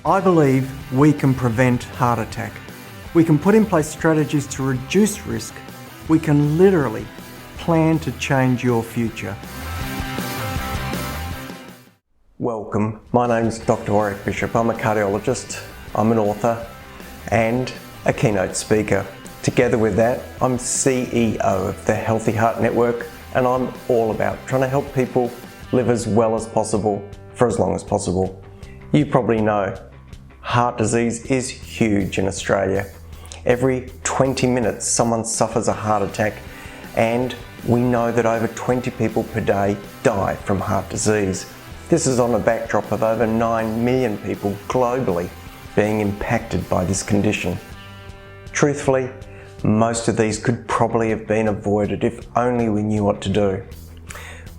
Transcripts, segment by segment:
I believe we can prevent heart attack. We can put in place strategies to reduce risk. We can literally plan to change your future. Welcome, my name's Doctor Warrick Bishop. I'm a cardiologist, I'm an author and a keynote speaker. Together with that, I'm CEO of the Healthy Heart Network, and I'm all about trying to help people live as well as possible for as long as possible. You probably know heart disease is huge in Australia. Every 20 minutes someone suffers a heart attack, and we know that over 20 people per day die from heart disease. This is on a backdrop of over 9 million people globally being impacted by this condition. Truthfully, most of these could probably have been avoided if only we knew what to do.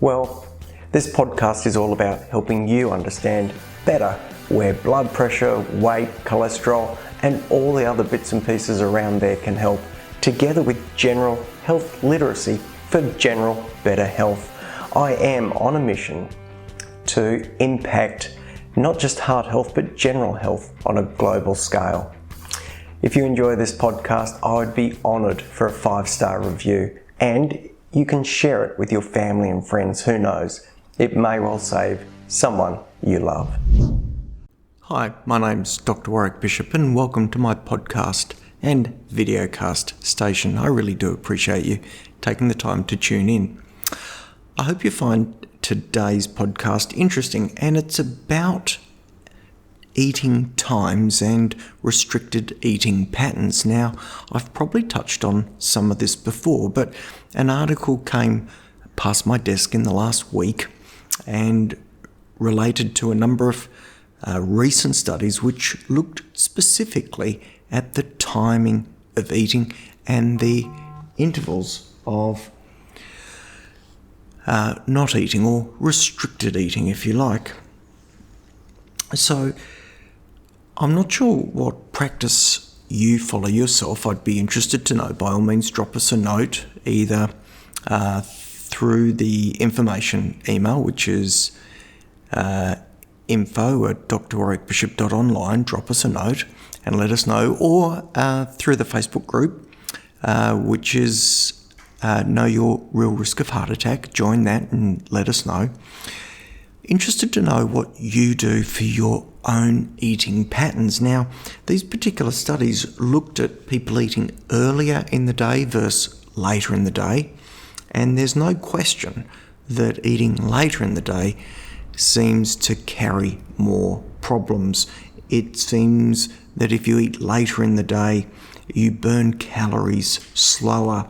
Well, this podcast is all about helping you understand better where blood pressure, weight, cholesterol, and all the other bits and pieces around there can help, together with general health literacy for general better health. I am on a mission to impact not just heart health, but general health on a global scale. If you enjoy this podcast, I would be honoured for a 5-star review, and you can share it with your family and friends. Who knows? It may well save someone you love. Hi, my name's Dr. Warrick Bishop, and welcome to my podcast and videocast station. I really do appreciate you taking the time to tune in. I hope you find today's podcast interesting, and it's about eating times and restricted eating patterns. Now, I've probably touched on some of this before, but an article came past my desk in the last week and related to a number of recent studies which looked specifically at the timing of eating and the intervals of not eating, or restricted eating, if you like. So I'm not sure what practice you follow yourself. I'd be interested to know. By all means, drop us a note, either through the information email, which is info@drwarrickbishop.online. Drop us a note and let us know, or through the Facebook group, which is Know Your Real Risk of Heart Attack. Join that and let us know. Interested to know what you do for your own eating patterns. Now, these particular studies looked at people eating earlier in the day versus later in the day, and there's no question that eating later in the day seems to carry more problems. It seems that if you eat later in the day, you burn calories slower,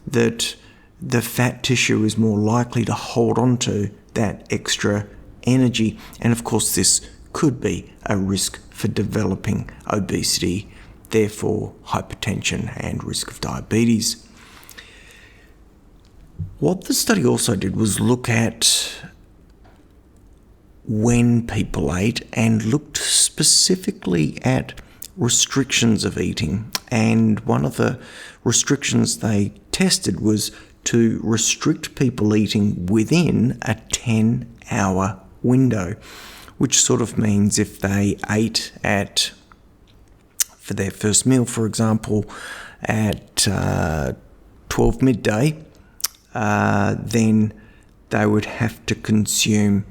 that the fat tissue is more likely to hold on to that extra energy, and of course this could be a risk for developing obesity, therefore hypertension and risk of diabetes. What the study also did was look at when people ate and looked specifically at restrictions of eating, and one of the restrictions they tested was to restrict people eating within a 10-hour window, which sort of means if they ate for their first meal, for example, at 12 midday, then they would have to consume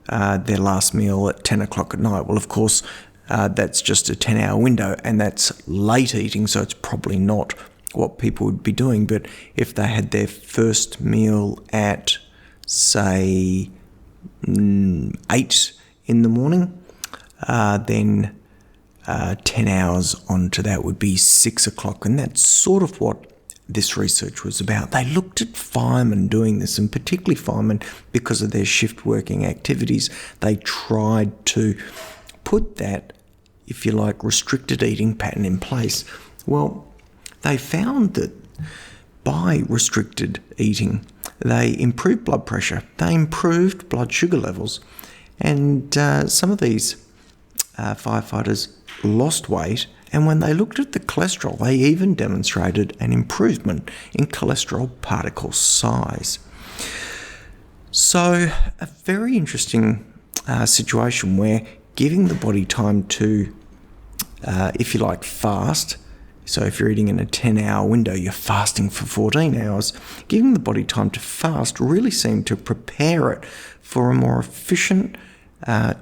their last meal at 10 o'clock at night. Well, of course, that's just a 10-hour window, and that's late eating, so it's probably not what people would be doing. But if they had their first meal at, say, 8 in the morning, then 10 hours onto that would be 6 o'clock, and that's sort of what this research was about. They looked at firemen doing this, and particularly firemen, because of their shift working activities, they tried to put that, if you like, restricted eating pattern in place. Well, they found that by restricted eating, they improved blood pressure, they improved blood sugar levels, and some of these firefighters lost weight, and when they looked at the cholesterol, they even demonstrated an improvement in cholesterol particle size. So a very interesting situation where giving the body time to, if you like, fast. So if you're eating in a 10-hour window, you're fasting for 14 hours. Giving the body time to fast really seemed to prepare it for a more efficient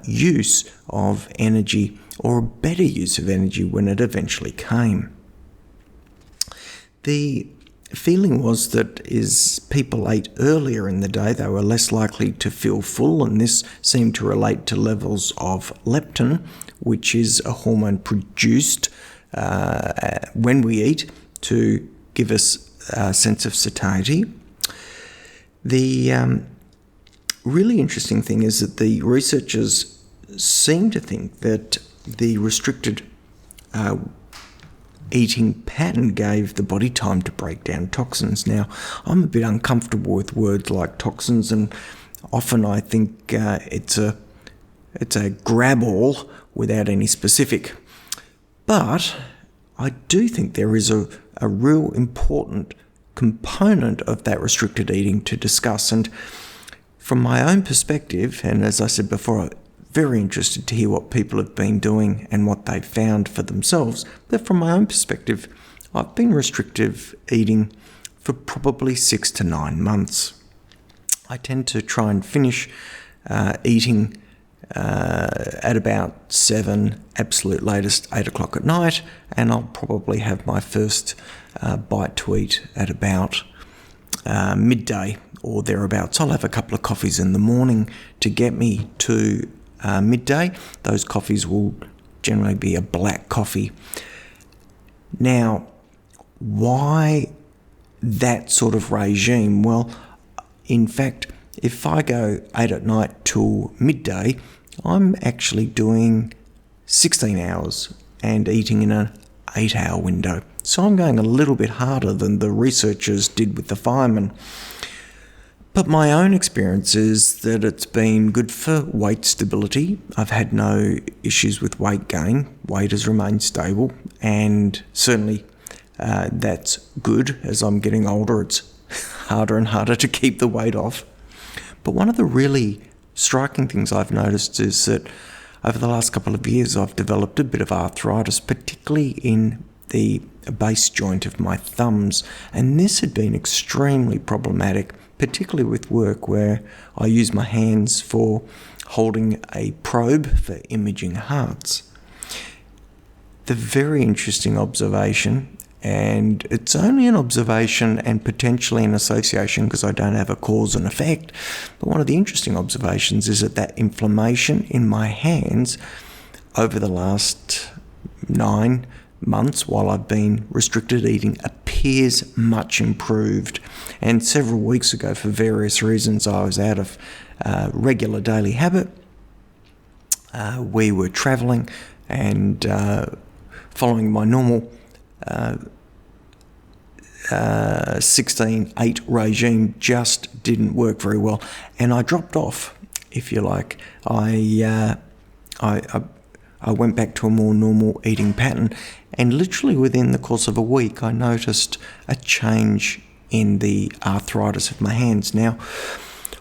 use of energy, or a better use of energy when it eventually came. The feeling was that as people ate earlier in the day, they were less likely to feel full, and this seemed to relate to levels of leptin, which is a hormone produced when we eat to give us a sense of satiety. The really interesting thing is that the researchers seem to think that the restricted eating pattern gave the body time to break down toxins. Now, I'm a bit uncomfortable with words like toxins, and often I think it's a grab-all without any specific. But I do think there is a real important component of that restricted eating to discuss. And from my own perspective, and as I said before, I'm very interested to hear what people have been doing and what they've found for themselves. But from my own perspective, I've been restrictive eating for probably 6 to 9 months. I tend to try and finish eating at about 7, absolute latest 8 o'clock at night, and I'll probably have my first bite to eat at about midday or thereabouts. I'll have a couple of coffees in the morning to get me to midday. Those coffees will generally be a black coffee. Now, why that sort of regime? Well, in fact, if I go 8 at night till midday, I'm actually doing 16 hours and eating in an 8-hour window. So I'm going a little bit harder than the researchers did with the firemen. But my own experience is that it's been good for weight stability. I've had no issues with weight gain. Weight has remained stable, and certainly that's good. As I'm getting older, it's harder and harder to keep the weight off. But one of the really striking things I've noticed is that over the last couple of years, I've developed a bit of arthritis, particularly in the base joint of my thumbs. And this had been extremely problematic, particularly with work where I use my hands for holding a probe for imaging hearts. The very interesting observation, and it's only an observation and potentially an association because I don't have a cause and effect, but one of the interesting observations is that inflammation in my hands over the last 9 months while I've been restricted eating appears much improved. And several weeks ago, for various reasons, I was out of regular daily habit. We were travelling, and following my normal 16-8 regime just didn't work very well, and I dropped off, if you like. I went back to a more normal eating pattern, and literally within the course of a week, I noticed a change in the arthritis of my hands. Now,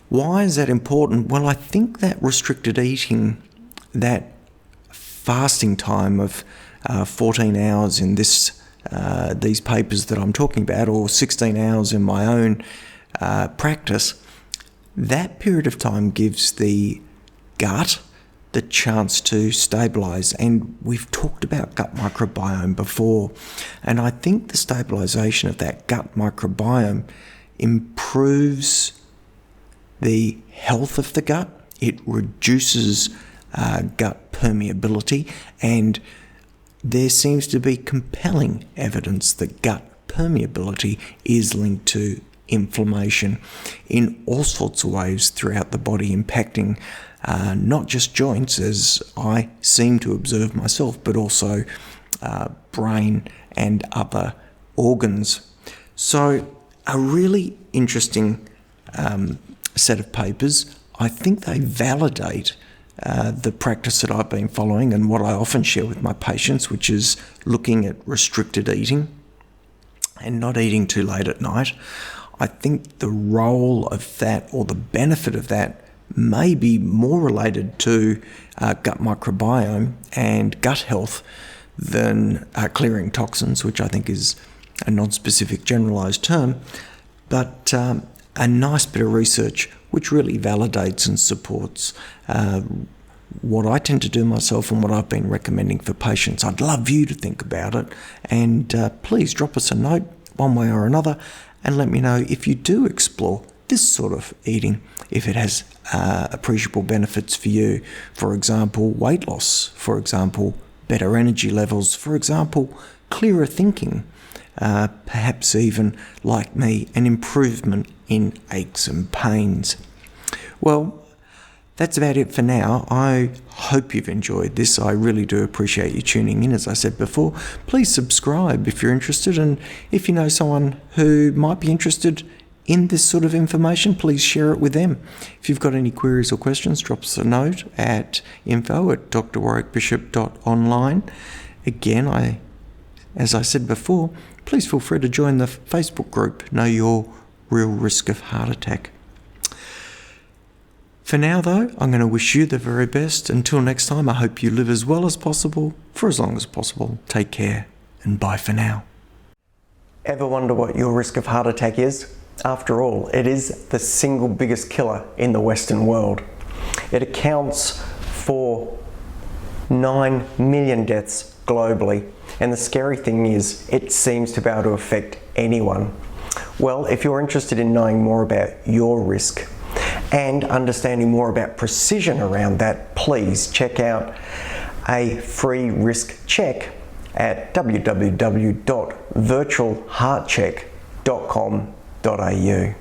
why is that important? Well, I think that restricted eating, that fasting time of 14 hours in these papers that I'm talking about, or 16 hours in my own practice, that period of time gives the gut the chance to stabilize. And we've talked about gut microbiome before, and I think the stabilization of that gut microbiome improves the health of the gut. It reduces gut permeability, and there seems to be compelling evidence that gut permeability is linked to inflammation in all sorts of ways throughout the body, impacting not just joints, as I seem to observe myself, but also brain and other organs. So a really interesting set of papers. I think they validate the practice that I've been following and what I often share with my patients, which is looking at restricted eating and not eating too late at night. I think the role of that, or the benefit of that, may be more related to gut microbiome and gut health than clearing toxins, which I think is a non-specific generalised term, but a nice bit of research which really validates and supports what I tend to do myself and what I've been recommending for patients. I'd love you to think about it, and please drop us a note one way or another and let me know if you do explore this sort of eating, if it has appreciable benefits for you. For example, weight loss, for example, better energy levels, for example, clearer thinking, perhaps even, like me, an improvement in aches and pains. Well, that's about it for now. I hope you've enjoyed this. I really do appreciate you tuning in. As I said before, please subscribe if you're interested, and if you know someone who might be interested in this sort of information, please share it with them. If you've got any queries or questions, drop us a note at info@drwarrickbishop.online. Again, as I said before, please feel free to join the Facebook group, Know Your Real Risk of Heart Attack. For now, though, I'm going to wish you the very best. Until next time, I hope you live as well as possible, for as long as possible. Take care, and bye for now. Ever wonder what your risk of heart attack is? After all, it is the single biggest killer in the Western world. It accounts for 9 million deaths globally, and the scary thing is it seems to be able to affect anyone. Well, if you're interested in knowing more about your risk and understanding more about precision around that, please check out a free risk check at www.virtualheartcheck.com.au.